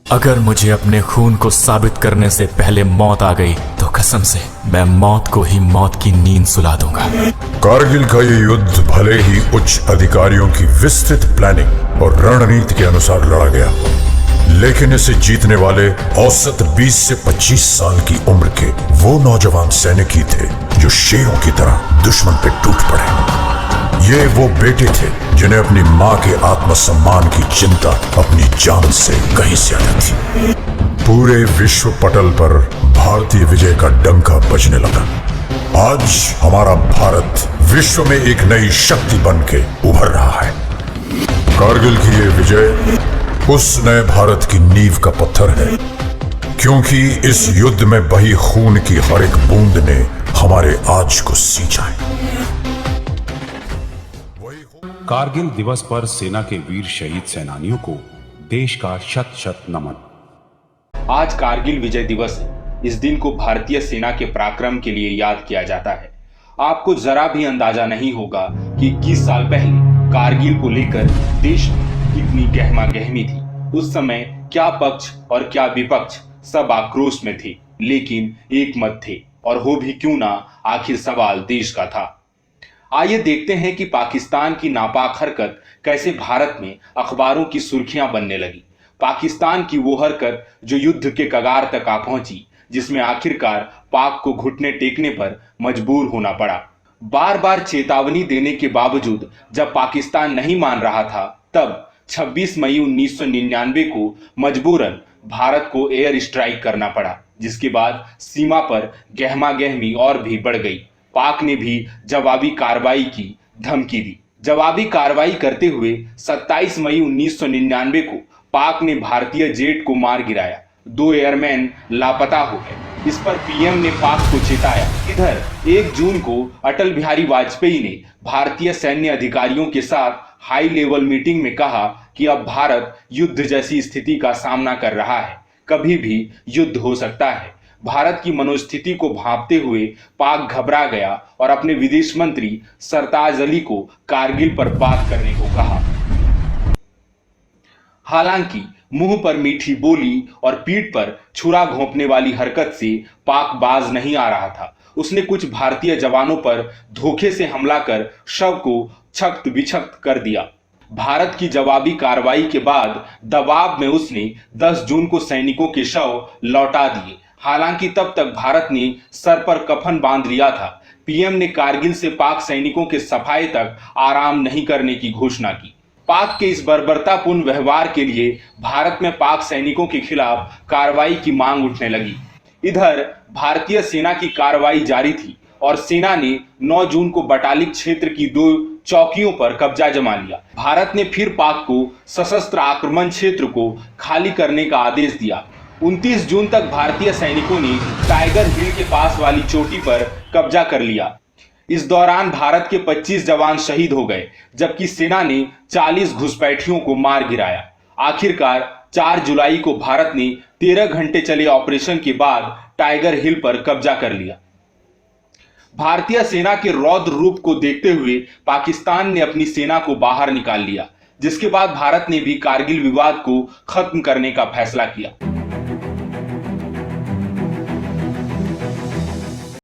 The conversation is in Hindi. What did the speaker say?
अगर मुझे अपने खून को साबित करने से पहले मौत आ गई तो कसम से मैं मौत को ही मौत की नींद सुला दूंगा। कारगिल का ये युद्ध भले ही उच्च अधिकारियों की विस्तृत प्लानिंग और रणनीति के अनुसार लड़ा गया, लेकिन इसे जीतने वाले औसत 20 से 25 साल की उम्र के वो नौजवान सैनिक ही थे जो शेरों की तरह दुश्मन पे टूट पड़े। ये वो बेटे थे जिन्हें अपनी मां के आत्मसम्मान की चिंता अपनी जान से कहीं ज्यादा थी। पूरे विश्व पटल पर भारतीय विजय का डंका बजने लगा। आज हमारा भारत विश्व में एक नई शक्ति बन के उभर रहा है। कारगिल की ये विजय उस नए भारत की नींव का पत्थर है, क्योंकि इस युद्ध में बही खून की हर एक बूंद ने हमारे आज को सींचा है। कारगिल दिवस पर सेना के वीर शहीद सेनानियों को देश का शत शत नमन। आज कारगिल विजय दिवस है। इस दिन को भारतीय सेना के पराक्रम के लिए याद किया जाता है। आपको जरा भी अंदाजा नहीं होगा कि 21 साल पहले कारगिल को लेकर देश में कितनी गहमा गहमी थी। उस समय क्या पक्ष और क्या विपक्ष सब आक्रोश में थे, लेकिन एक मत थे, और हो भी क्यों ना, आखिर सवाल देश का था। आइए देखते हैं कि पाकिस्तान की नापाक हरकत कैसे भारत में अखबारों की सुर्खियां बनने लगी। पाकिस्तान की वो हरकत जो युद्ध के कगार तक आ पहुंची, जिसमें आखिरकार पाक को घुटने टेकने पर मजबूर होना पड़ा। बार बार चेतावनी देने के बावजूद जब पाकिस्तान नहीं मान रहा था, तब 26 मई 1999 को मजबूरन भारत को एयर स्ट्राइक करना पड़ा, जिसके बाद सीमा पर गहमा गहमी और भी बढ़ गई। पाक ने भी जवाबी कार्रवाई की धमकी दी। जवाबी कार्रवाई करते हुए 27 मई 1999 को पाक ने भारतीय जेट को मार गिराया। 2 एयरमैन लापता हो गए। इस पर पीएम ने पाक को चेताया। इधर 1 जून को अटल बिहारी वाजपेयी ने भारतीय सैन्य अधिकारियों के साथ हाई लेवल मीटिंग में कहा कि अब भारत युद्ध जैसी स्थिति का सामना कर रहा है, कभी भी युद्ध हो सकता है। भारत की मनोस्थिति को भांपते हुए पाक घबरा गया और अपने विदेश मंत्री सरताज अली को कारगिल पर बात करने को कहा। हालांकि मुंह पर मीठी बोली और पीठ पर छुरा घोंपने वाली हरकत से पाक बाज नहीं आ रहा था। उसने कुछ भारतीय जवानों पर धोखे से हमला कर शव को छक्त विछक्त कर दिया। भारत की जवाबी कार्रवाई के बाद दबाव में उसने 10 जून को सैनिकों के शव लौटा दिए। हालांकि तब तक भारत ने सर पर कफन बांध लिया था। पीएम ने कारगिल से पाक सैनिकों के सफाई तक आराम नहीं करने की घोषणा की। पाक के इस बर्बरतापूर्ण व्यवहार के लिए भारत में पाक सैनिकों के खिलाफ कार्रवाई की मांग उठने लगी। इधर भारतीय सेना की कार्रवाई जारी थी और सेना ने 9 जून को बटालिक क्षेत्र की 2 चौकियों पर कब्जा जमा लिया। भारत ने फिर पाक को सशस्त्र आक्रमण क्षेत्र को खाली करने का आदेश दिया। 29 जून तक भारतीय सैनिकों ने टाइगर हिल के पास वाली चोटी पर कब्जा कर लिया। इस दौरान भारत के 25 जवान शहीद हो गए, जबकि सेना ने 40 घुसपैठियों को मार गिराया। आखिरकार 4 जुलाई को भारत ने 13 घंटे चले ऑपरेशन के बाद टाइगर हिल पर कब्जा कर लिया। भारतीय सेना के रौद्र रूप को देखते हुए पाकिस्तान ने अपनी सेना को बाहर निकाल लिया, जिसके बाद भारत ने भी कारगिल विवाद को खत्म करने का फैसला किया।